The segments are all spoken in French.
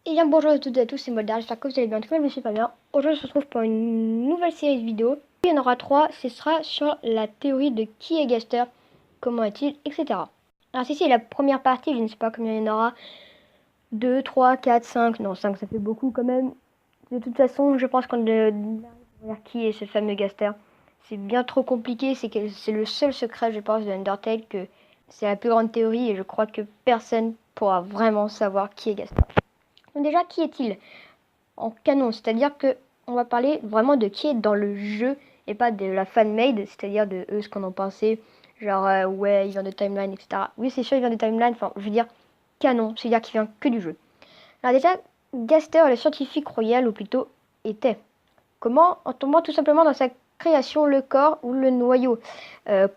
Et bien bonjour à toutes et à tous, c'est Moldar, j'espère que vous allez bien, en tout cas je me suis pas bien. Aujourd'hui on se retrouve pour une nouvelle série de vidéos. Il y en aura 3, ce sera sur la théorie de qui est Gaster, comment est-il, etc. Alors ceci est la première partie, je ne sais pas combien il y en aura, 2, 3, 4, 5, non 5 ça fait beaucoup quand même. De toute façon je pense qu'on arrive à voir qui est ce fameux Gaster. C'est bien trop compliqué, c'est le seul secret je pense de Undertale que c'est la plus grande théorie et je crois que personne pourra vraiment savoir qui est Gaster. Donc déjà, qui est-il en canon? C'est-à-dire que on va parler vraiment de qui est dans le jeu et pas de la fan-made, c'est-à-dire de eux ce qu'on en pensait, genre ouais, il vient de Timeline, etc. Oui, c'est sûr, il vient de Timeline, enfin, je veux dire canon, c'est-à-dire qu'il vient que du jeu. Alors déjà, Gaster, le scientifique royal, ou plutôt était. Comment? En tombant tout simplement dans sa création, le corps ou le noyau.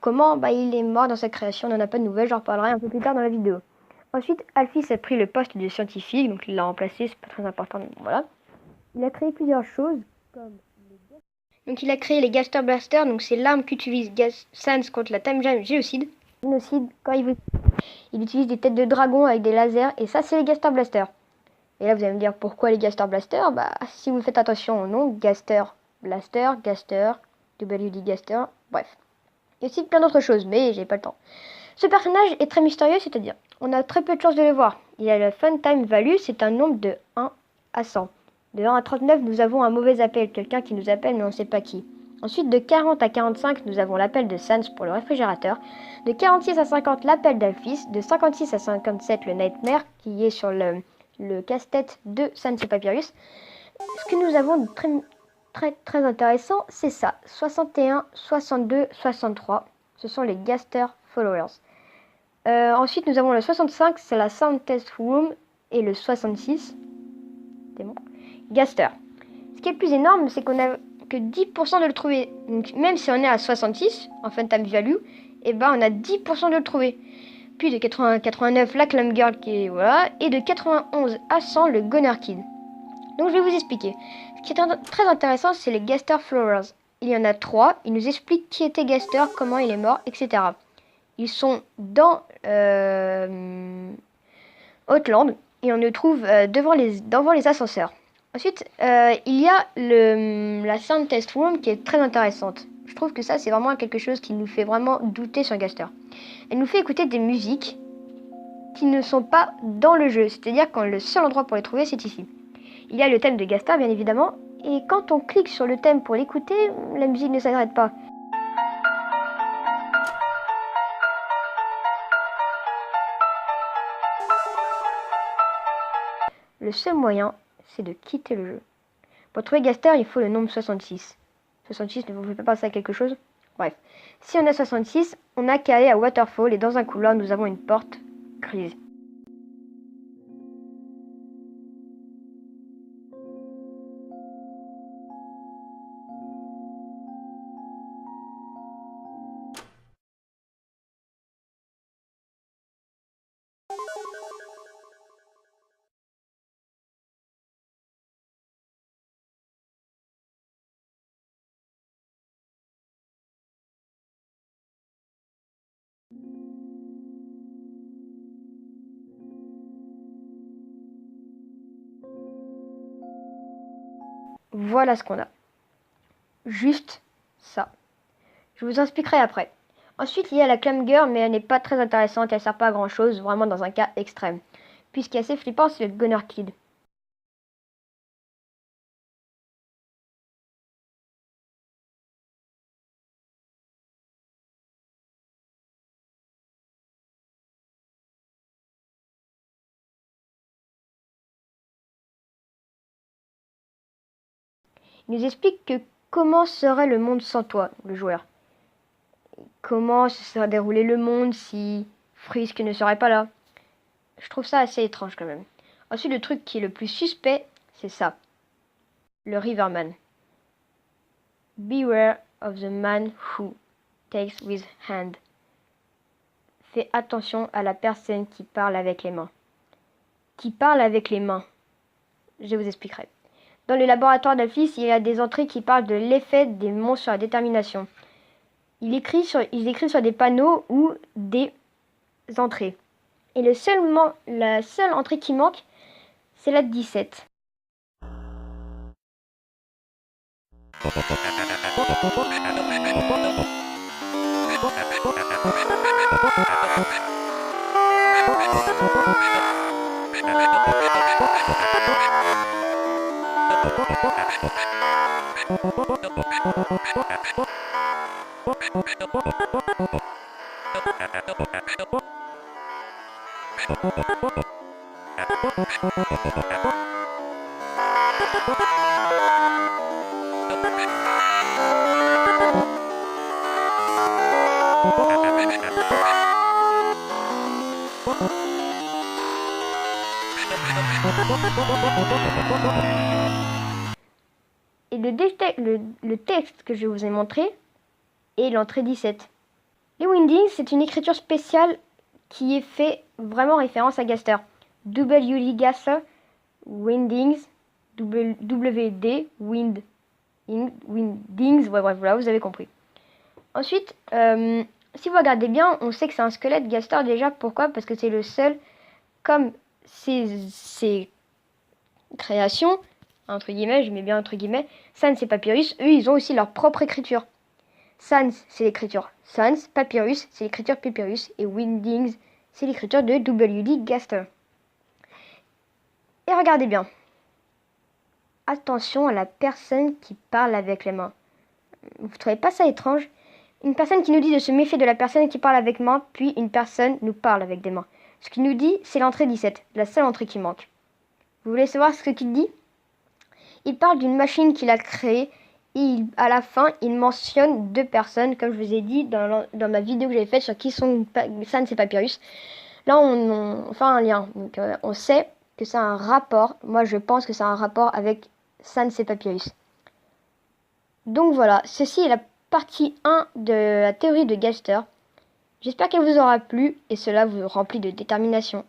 Comment? Bah, il est mort dans sa création, on n'en a pas de nouvelles, j'en reparlerai un peu plus tard dans la vidéo. Ensuite, Alphys a pris le poste de scientifique, donc il l'a remplacé, c'est pas très important, mais bon, voilà. Il a créé plusieurs choses, comme donc il a créé les Gaster Blasters, donc c'est l'arme qu'utilise Sans contre la Time Jam Génocide. Génocide, quand il utilise des têtes de dragon avec des lasers, et ça c'est les Gaster Blasters. Et là vous allez me dire pourquoi les Gaster Blasters? Bah si vous faites attention au nom, Gaster Blaster, Gaster, WD Gaster, bref. Il y a aussi plein d'autres choses, mais j'ai pas le temps. Ce personnage est très mystérieux, c'est-à-dire on a très peu de chances de le voir. Il a le Fun Time Value, c'est un nombre de 1 à 100. De 1 à 39, nous avons un mauvais appel, quelqu'un qui nous appelle mais on ne sait pas qui. Ensuite, de 40 à 45, nous avons l'appel de Sans pour le réfrigérateur. De 46 à 50, l'appel d'Alphys. De 56 à 57, le Nightmare, qui est sur le casse-tête de Sans et Papyrus. Ce que nous avons de très intéressant, c'est ça. 61, 62, 63, ce sont les Gaster Followers. Ensuite, nous avons le 65, c'est la Sound Test Room, et le 66, c'est bon, Gaster. Ce qui est le plus énorme, c'est qu'on a que 10% de le trouver. Donc, même si on est à 66, en Fun Time Value, et ben on a 10% de le trouver. Puis de 80 à 89, la Clam Girl, qui est, voilà, et de 91 à 100, le Gunner Kid. Donc je vais vous expliquer. Ce qui est très intéressant, c'est les Gaster Flowers. Il y en a 3, ils nous expliquent qui était Gaster, comment il est mort, etc. Ils sont dans Outland et on le trouve devant les ascenseurs. Ensuite, il y a la Sound Test Room qui est très intéressante. Je trouve que ça, c'est vraiment quelque chose qui nous fait vraiment douter sur Gaster. Elle nous fait écouter des musiques qui ne sont pas dans le jeu. C'est-à-dire que le seul endroit pour les trouver, c'est ici. Il y a le thème de Gaster, bien évidemment. Et quand on clique sur le thème pour l'écouter, la musique ne s'arrête pas. Le seul moyen, c'est de quitter le jeu. Pour trouver Gaster, il faut le nombre 66. 66 ne vous fait pas penser à quelque chose? Bref. Si on a 66, on n'a qu'à aller à Waterfall et dans un couloir, nous avons une porte grise. Voilà ce qu'on a. Juste ça. Je vous expliquerai après. Ensuite, il y a la Clam Girl, mais elle n'est pas très intéressante, elle sert pas à grand chose, vraiment dans un cas extrême. Puis ce qui est assez flippant, c'est le Gunner Kid. Il nous explique que comment serait le monde sans toi, le joueur. Comment se serait déroulé le monde si Frisk ne serait pas là. Je trouve ça assez étrange quand même. Ensuite, le truc qui est le plus suspect, c'est ça. Le Riverman. Beware of the man who takes with hand. Fais attention à la personne qui parle avec les mains. Qui parle avec les mains. Je vous expliquerai. Dans le laboratoire d'Alphys, il y a des entrées qui parlent de l'effet des mots sur la détermination. Ils écrivent sur des panneaux ou des entrées. Et la seule entrée qui manque, c'est la 17. Et le texte que je vous ai montré est l'entrée 17. Les Wingdings, c'est une écriture spéciale qui est fait vraiment référence à Gaster. W.D. Gaster, Wingdings, W.D. Wingdings, ouais, bref, voilà, vous avez compris. Ensuite, si vous regardez bien, on sait que c'est un squelette Gaster déjà. Pourquoi? Parce que c'est le seul, comme ses créations, entre guillemets, je mets bien entre guillemets, Sans et Papyrus, eux, ils ont aussi leur propre écriture. Sans, c'est l'écriture Sans, Papyrus, c'est l'écriture Papyrus, et Wingdings, c'est l'écriture de W.D. Gaster. Et regardez bien. Attention à la personne qui parle avec les mains. Vous trouvez pas ça étrange? Une personne qui nous dit de se méfier de la personne qui parle avec main, puis une personne nous parle avec des mains. Ce qu'il nous dit, c'est l'entrée 17, la seule entrée qui manque. Vous voulez savoir ce qu'il dit? Il parle d'une machine qu'il a créée et à la fin, il mentionne 2 personnes, comme je vous ai dit dans ma vidéo que j'avais faite sur qui sont Sans et Papyrus. Là, on fait un lien. Donc, on sait que c'est un rapport. Moi, je pense que c'est un rapport avec Sans et Papyrus. Donc voilà, ceci est la partie 1 de la théorie de Gaster. J'espère qu'elle vous aura plu et cela vous remplit de détermination.